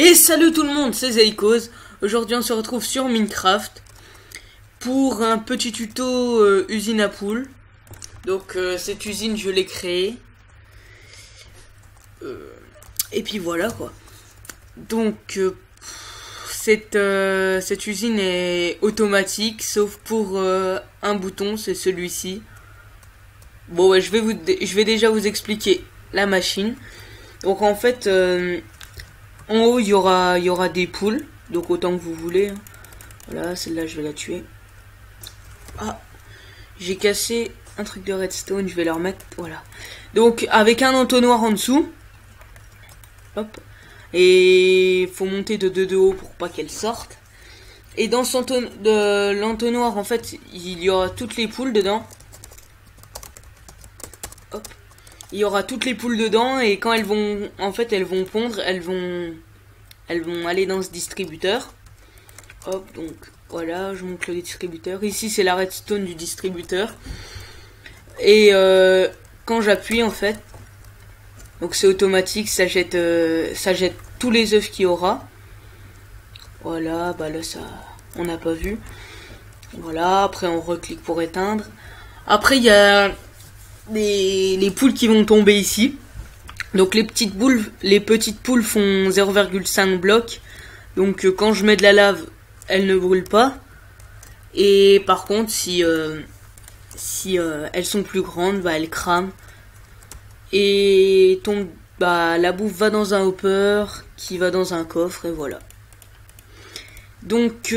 Et salut tout le monde, c'est Zeikos. Aujourd'hui on se retrouve sur Minecraft pour un petit tuto usine à poules. Donc cette usine je l'ai créée. Et puis voilà quoi. Donc cette usine est automatique sauf pour un bouton, c'est celui-ci. Bon ouais, je vais déjà vous expliquer la machine. Donc en fait en haut, il y aura des poules, donc autant que vous voulez. Voilà, celle-là, je vais la tuer. Ah, j'ai cassé un truc de redstone, je vais la remettre. Voilà. Donc, avec un entonnoir en dessous. Hop. Et il faut monter de 2 de haut pour pas qu'elle sorte. Et dans l'entonnoir, en fait, il y aura toutes les poules dedans. Hop. Il y aura toutes les poules dedans et quand elles vont pondre, elles vont aller dans ce distributeur. Hop, donc voilà, je monte le distributeur. Ici c'est la redstone du distributeur. Et quand j'appuie en fait, donc c'est automatique, ça jette tous les œufs qu'il y aura. Voilà, bah là ça, on n'a pas vu. Voilà, après on reclique pour éteindre. Après il y a les poules qui vont tomber ici. Donc les petites poules font 0,5 blocs. Donc quand je mets de la lave, elles ne brûlent pas. Et par contre, si elles sont plus grandes, bah elles crament. Et la bouffe va dans un hopper, qui va dans un coffre, et voilà. Donc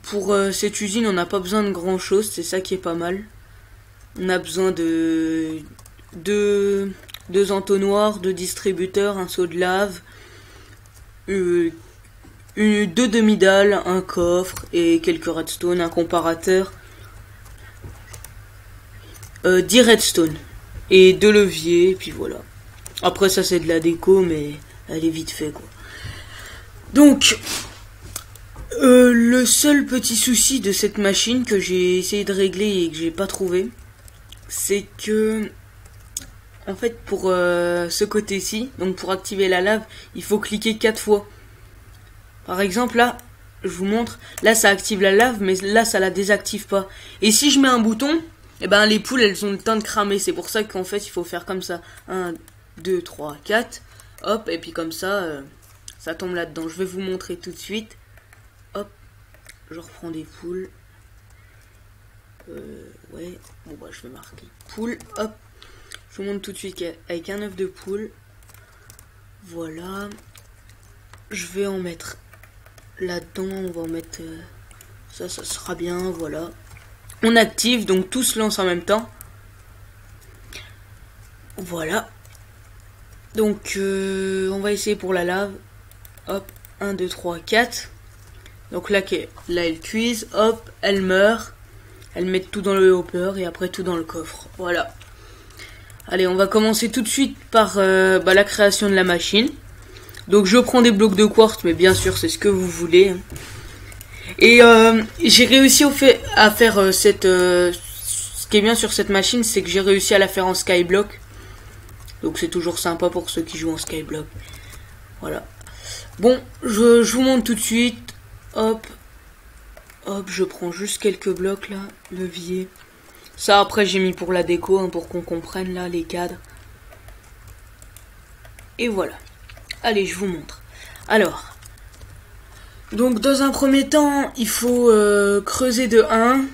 pour cette usine, on n'a pas besoin de grand chose, c'est ça qui est pas mal. On a besoin de deux entonnoirs, 2 distributeurs, un seau de lave, 2 demi-dalles, un coffre et quelques redstone, un comparateur, 10 redstone et 2 leviers, et puis voilà. Après ça c'est de la déco, mais elle est vite fait quoi. Donc le seul petit souci de cette machine que j'ai essayé de régler et que j'ai pas trouvé, c'est que en fait pour ce côté-ci, donc pour activer la lave, il faut cliquer 4 fois. Par exemple là, je vous montre, là ça active la lave, mais là ça la désactive pas. Et si je mets un bouton, et ben les poules elles ont le temps de cramer. C'est pour ça qu'en fait il faut faire comme ça. 1, 2, 3, 4. Hop, et puis comme ça, ça tombe là-dedans. Je vais vous montrer tout de suite. Hop, je reprends des poules. Ouais, bon bah je vais marquer poule, hop. Je vous montre tout de suite avec un œuf de poule. Voilà. Je vais en mettre là-dedans, on va en mettre ça sera bien, voilà. On active, donc tout se lance en même temps. Voilà. Donc on va essayer pour la lave. Hop, 1, 2, 3, 4. Donc là elle cuise, hop, elle meurt. Elles mettent tout dans le hopper et après tout dans le coffre. Voilà. Allez, on va commencer tout de suite par la création de la machine. Donc je prends des blocs de quartz, mais bien sûr c'est ce que vous voulez. Et j'ai réussi à faire ce qui est bien sur cette machine, c'est que j'ai réussi à la faire en skyblock. Donc c'est toujours sympa pour ceux qui jouent en skyblock. Voilà. Bon, je vous montre tout de suite. Hop. Hop, je prends juste quelques blocs là, levier. Ça après j'ai mis pour la déco, hein, pour qu'on comprenne là les cadres. Et voilà. Allez, je vous montre. Alors, donc dans un premier temps, il faut creuser de 1.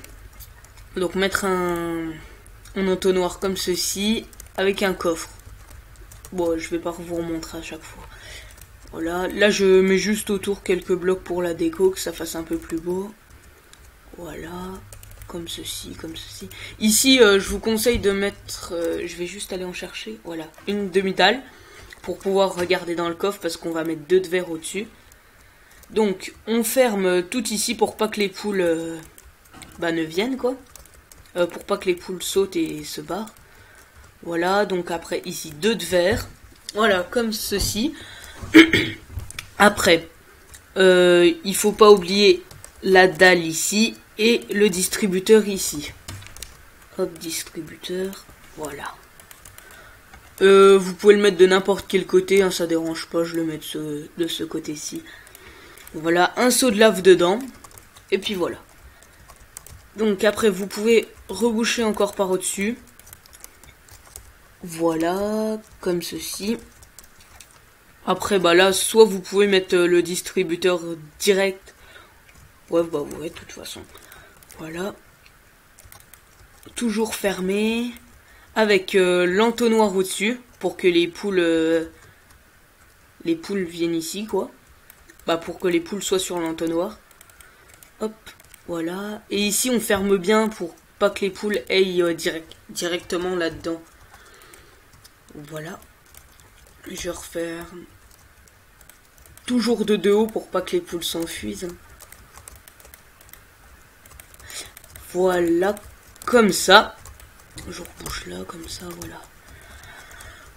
Donc mettre un entonnoir comme ceci, avec un coffre. Bon, je vais pas vous remontrer à chaque fois. Voilà, là je mets juste autour quelques blocs pour la déco, que ça fasse un peu plus beau. Voilà, comme ceci, comme ceci. Ici, je vous conseille de mettre, je vais juste aller en chercher, voilà, une demi-dalle pour pouvoir regarder dans le coffre parce qu'on va mettre 2 de verre au-dessus. Donc, on ferme tout ici pour pas que les poules ne viennent, quoi. Pour pas que les poules sautent et se barrent. Voilà, donc après, ici, 2 de verre. Voilà, comme ceci. Après, il faut pas oublier la dalle ici et le distributeur ici. Hop, distributeur, voilà. Vous pouvez le mettre de n'importe quel côté, hein, ça dérange pas, je le mets de ce côté-ci. Voilà, un seau de lave dedans. Et puis voilà. Donc après, vous pouvez reboucher encore par au-dessus. Voilà, comme ceci. Après, bah là, soit vous pouvez mettre le distributeur direct. Ouais, bah ouais, de toute façon. Voilà. Toujours fermé. Avec l'entonnoir au-dessus. Pour que les poules viennent ici, quoi. Bah, pour que les poules soient sur l'entonnoir. Hop, voilà. Et ici, on ferme bien pour pas que les poules aillent directement là-dedans. Voilà. Je referme. Toujours de haut pour pas que les poules s'enfuisent. Voilà, comme ça. Je rebouche là, comme ça, voilà.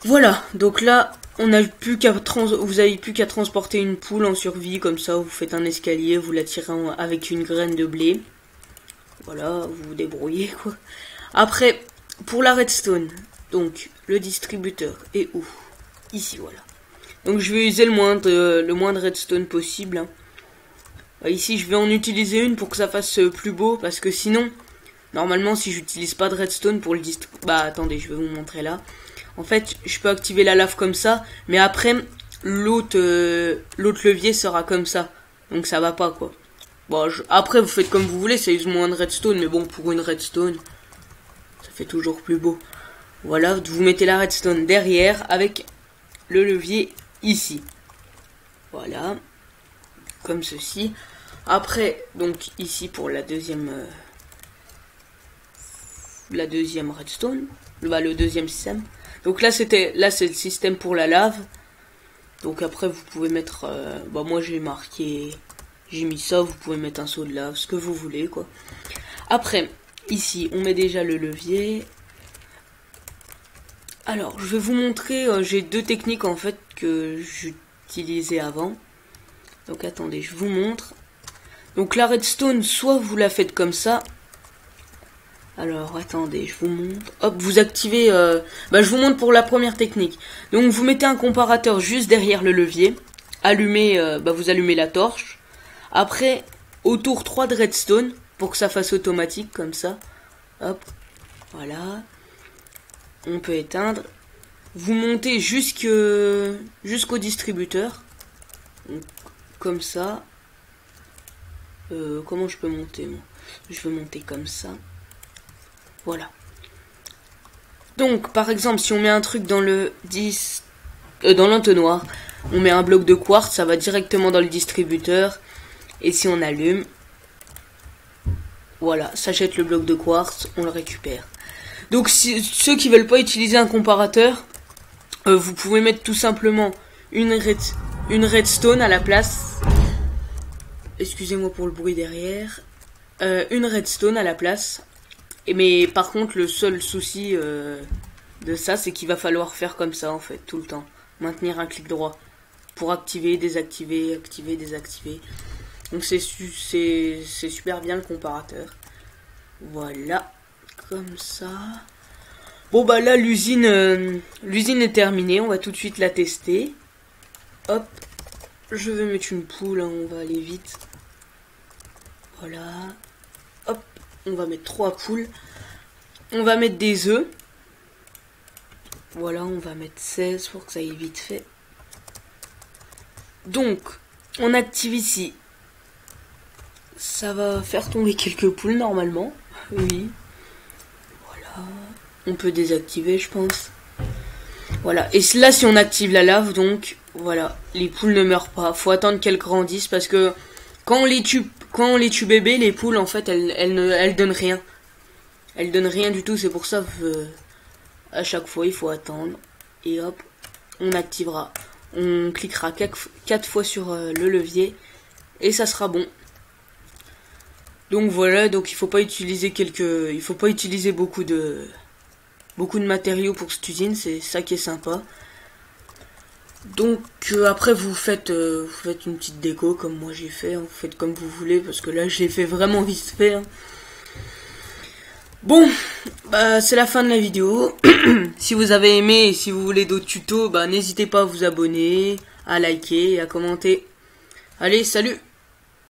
Voilà, donc là, vous avez plus qu'à transporter une poule en survie, comme ça, vous faites un escalier, vous la tirez avec une graine de blé. Voilà, vous vous débrouillez, quoi. Après, pour la redstone, donc, le distributeur est où? Ici, voilà. Donc, je vais user le moins de redstone possible, hein. Ici, je vais en utiliser une pour que ça fasse plus beau, parce que sinon, normalement, si j'utilise pas de redstone pour le distributeur... Bah, attendez, je vais vous montrer là. En fait, je peux activer la lave comme ça, mais après, l'autre levier sera comme ça. Donc ça va pas, quoi. Bon, après, vous faites comme vous voulez, ça use moins de redstone, mais bon, pour une redstone, ça fait toujours plus beau. Voilà, vous mettez la redstone derrière avec le levier ici. Voilà, comme ceci. Après, donc ici pour la deuxième redstone, le deuxième système. Donc là c'est le système pour la lave. Donc après vous pouvez mettre, moi j'ai mis ça. Vous pouvez mettre un seau de lave, ce que vous voulez, quoi. Après ici on met déjà le levier. Alors je vais vous montrer. J'ai deux techniques en fait que j'utilisais avant. Donc attendez, je vous montre. Donc la redstone, soit vous la faites comme ça. Alors, attendez, je vous montre. Hop, vous activez... je vous montre pour la première technique. Donc, vous mettez un comparateur juste derrière le levier. Vous allumez la torche. Après, autour 3 de redstone, pour que ça fasse automatique, comme ça. Hop, voilà. On peut éteindre. Vous montez jusqu'au distributeur. Donc, comme ça. Comment je peux monter, moi? Je vais monter comme ça. Voilà. Donc, par exemple, si on met un truc dans dans l'entonnoir, on met un bloc de quartz, ça va directement dans le distributeur. Et si on allume, voilà, ça jette le bloc de quartz, on le récupère. Donc, ceux qui veulent pas utiliser un comparateur, vous pouvez mettre tout simplement une redstone à la place. Excusez-moi pour le bruit derrière. Une redstone à la place. Mais par contre, le seul souci de ça, c'est qu'il va falloir faire comme ça, en fait, tout le temps. Maintenir un clic droit pour activer, désactiver, activer, désactiver. Donc c'est super bien le comparateur. Voilà, comme ça. Bon bah là, l'usine est terminée, on va tout de suite la tester. Hop, je vais mettre une poule, hein, on va aller vite. Voilà, hop. On va mettre 3 poules. On va mettre des œufs. Voilà, on va mettre 16 pour que ça aille vite fait. Donc, on active ici. Ça va faire tomber quelques poules normalement. Oui. Voilà. On peut désactiver, je pense. Voilà. Et là, si on active la lave, donc, voilà. Les poules ne meurent pas. Faut attendre qu'elles grandissent parce que quand on les tue bébés, les poules, en fait, elles donnent rien. Elles donnent rien du tout, c'est pour ça que à chaque fois, il faut attendre. Et hop, on activera. On cliquera 4 fois sur le levier. Et ça sera bon. Donc voilà, donc il faut pas utiliser beaucoup de matériaux pour cette usine, c'est ça qui est sympa. Donc après vous faites une petite déco comme moi j'ai fait, hein. Vous faites comme vous voulez parce que là je l'ai fait vraiment vite fait, hein. Bon, bah c'est la fin de la vidéo. Si vous avez aimé et si vous voulez d'autres tutos, bah n'hésitez pas à vous abonner, à liker et à commenter. Allez, salut!